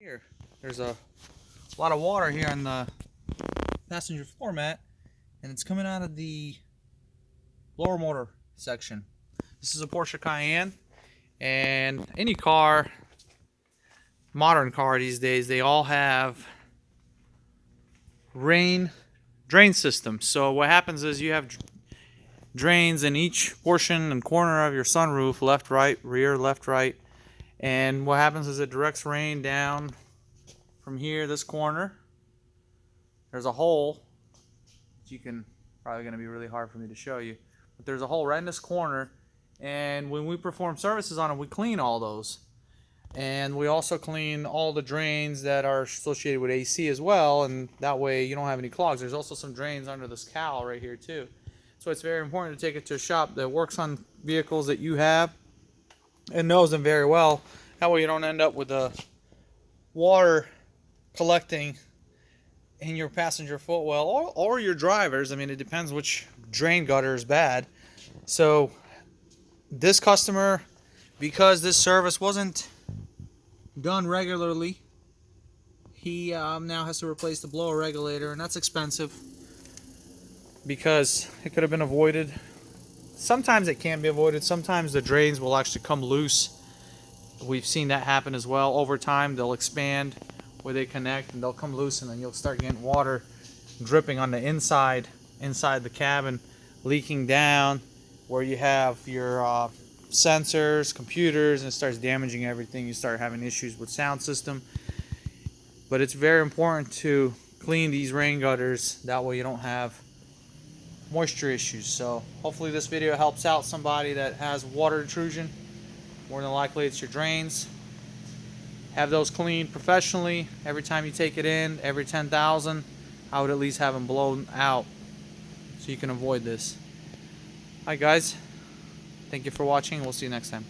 Here, there's a lot of water here on the passenger floor mat, and it's coming out of the blower motor section. This is a Porsche Cayenne, and any car, modern car these days, they all have drain systems. So what happens is you have drains in each portion and corner of your sunroof, left, right, rear, left, right. And what happens is it directs rain down from here, this corner. There's a hole. You can, probably going to be really hard for me to show you. But there's a hole right in this corner. And when we perform services on it, we clean all those. And we also clean all the drains that are associated with AC as well. And that way you don't have any clogs. There's also some drains under this cowl right here too. So it's very important to take it to a shop that works on vehicles that you have and knows them very well. That way you don't end up with the water collecting in your passenger footwell or your drivers. I mean, it depends which drain gutter is bad. So this customer, because this service wasn't done regularly, he now has to replace the blower regulator, and that's expensive because it could have been avoided. Sometimes it can be avoided. Sometimes the drains will actually come loose. We've seen that happen as well. Over time, they'll expand where they connect, and they'll come loose, and then you'll start getting water dripping on the inside the cabin, leaking down where you have your sensors, computers, and it starts damaging everything. You start having issues with sound system. But it's very important to clean these rain gutters. That way you don't have moisture issues. So hopefully this video helps out somebody that has water intrusion. More than likely it's your drains. Have those cleaned professionally. Every time you take it in, every 10,000, I would at least have them blown out so you can avoid this. Alright guys, thank you for watching. We'll see you next time.